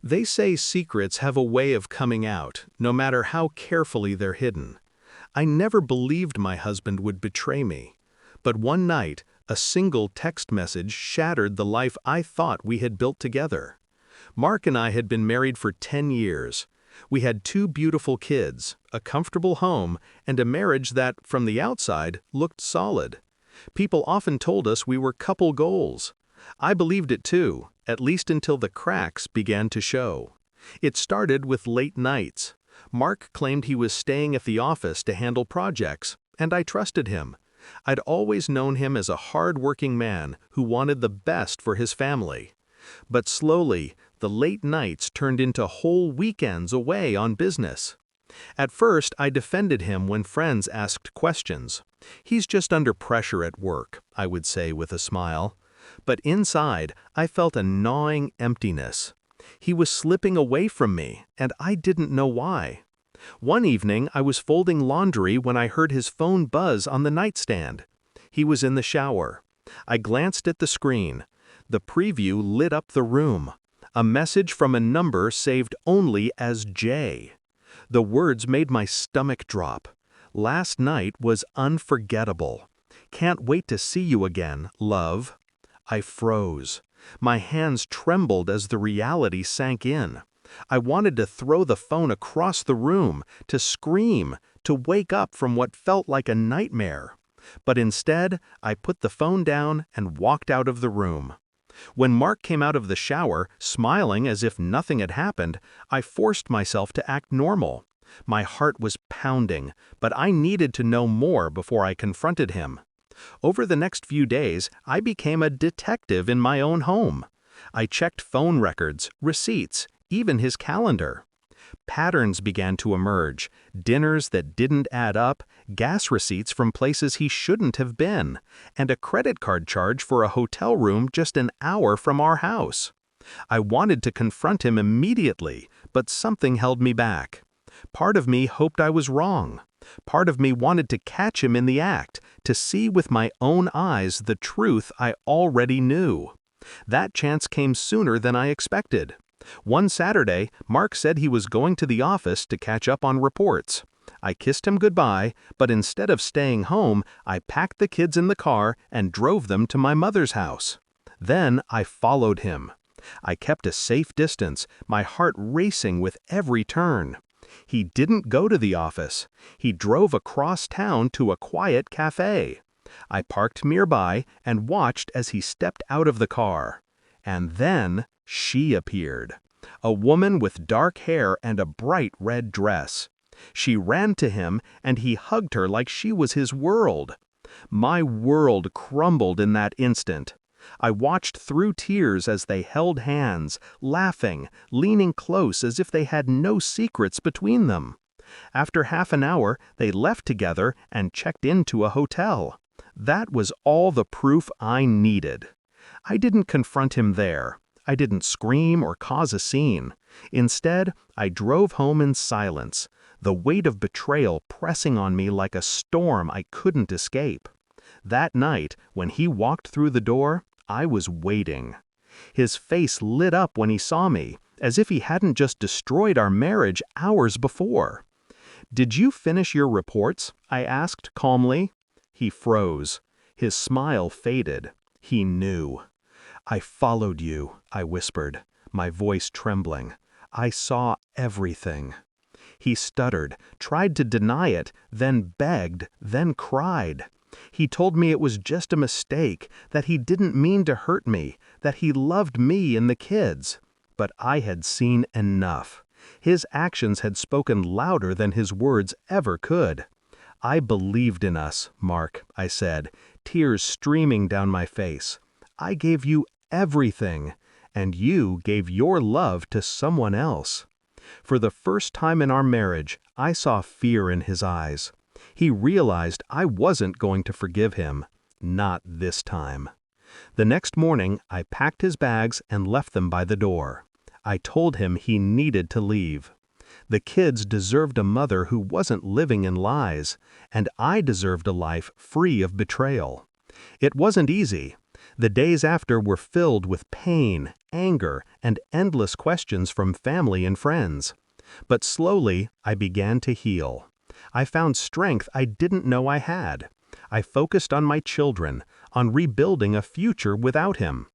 They say secrets have a way of coming out, no matter how carefully they're hidden. I never believed my husband would betray me. But one night, a single text message shattered the life I thought we had built together. Mark and I had been married for 10 years. We had 2 beautiful kids, a comfortable home, and a marriage that, from the outside, looked solid. People often told us we were couple goals. I believed it too, at least until the cracks began to show. It started with late nights. Mark claimed he was staying at the office to handle projects, and I trusted him. I'd always known him as a hard-working man who wanted the best for his family. But slowly, the late nights turned into whole weekends away on business. At first, I defended him when friends asked questions. "He's just under pressure at work," I would say with a smile. But inside, I felt a gnawing emptiness. He was slipping away from me, and I didn't know why. One evening, I was folding laundry when I heard his phone buzz on the nightstand. He was in the shower. I glanced at the screen. The preview lit up the room. A message from a number saved only as J. The words made my stomach drop. "Last night was unforgettable. Can't wait to see you again, love." I froze. My hands trembled as the reality sank in. I wanted to throw the phone across the room, to scream, to wake up from what felt like a nightmare. But instead, I put the phone down and walked out of the room. When Mark came out of the shower, smiling as if nothing had happened, I forced myself to act normal. My heart was pounding, but I needed to know more before I confronted him. Over the next few days, I became a detective in my own home. I checked phone records, receipts, even his calendar. Patterns began to emerge: dinners that didn't add up, gas receipts from places he shouldn't have been, and a credit card charge for a hotel room just an hour from our house. I wanted to confront him immediately, but something held me back. Part of me hoped I was wrong. Part of me wanted to catch him in the act, to see with my own eyes the truth I already knew. That chance came sooner than I expected. One Saturday, Mark said he was going to the office to catch up on reports. I kissed him goodbye, but instead of staying home, I packed the kids in the car and drove them to my mother's house. Then I followed him. I kept a safe distance, my heart racing with every turn. He didn't go to the office. He drove across town to a quiet cafe. I parked nearby and watched as he stepped out of the car. And then she appeared. A woman with dark hair and a bright red dress. She ran to him and he hugged her like she was his world. My world crumbled in that instant. I watched through tears as they held hands, laughing, leaning close as if they had no secrets between them. After half an hour, they left together and checked into a hotel. That was all the proof I needed. I didn't confront him there. I didn't scream or cause a scene. Instead, I drove home in silence, the weight of betrayal pressing on me like a storm I couldn't escape. That night, when he walked through the door, I was waiting. His face lit up when he saw me, as if he hadn't just destroyed our marriage hours before. "Did you finish your reports?" I asked calmly. He froze. His smile faded. He knew. "I followed you," I whispered, my voice trembling. "I saw everything." He stuttered, tried to deny it, then begged, then cried. He told me it was just a mistake, that he didn't mean to hurt me, that he loved me and the kids. But I had seen enough. His actions had spoken louder than his words ever could. "I believed in us, Mark," I said, tears streaming down my face. "I gave you everything, and you gave your love to someone else." For the first time in our marriage, I saw fear in his eyes. He realized I wasn't going to forgive him. Not this time. The next morning, I packed his bags and left them by the door. I told him he needed to leave. The kids deserved a mother who wasn't living in lies, and I deserved a life free of betrayal. It wasn't easy. The days after were filled with pain, anger and endless questions from family and friends. But slowly, I began to heal. I found strength I didn't know I had. I focused on my children, on rebuilding a future without him.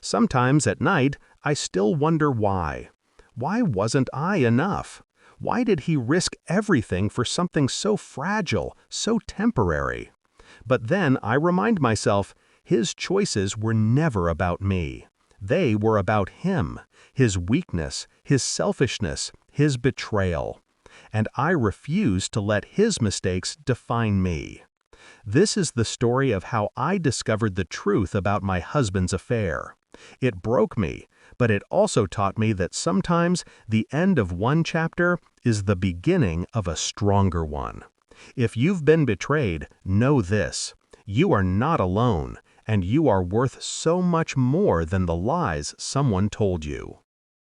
Sometimes at night, I still wonder why. Why wasn't I enough? Why did he risk everything for something so fragile, so temporary? But then I remind myself, his choices were never about me. They were about him, his weakness, his selfishness, his betrayal. And I refuse to let his mistakes define me. This is the story of how I discovered the truth about my husband's affair. It broke me, but it also taught me that sometimes the end of one chapter is the beginning of a stronger one. If you've been betrayed, know this: you are not alone, and you are worth so much more than the lies someone told you.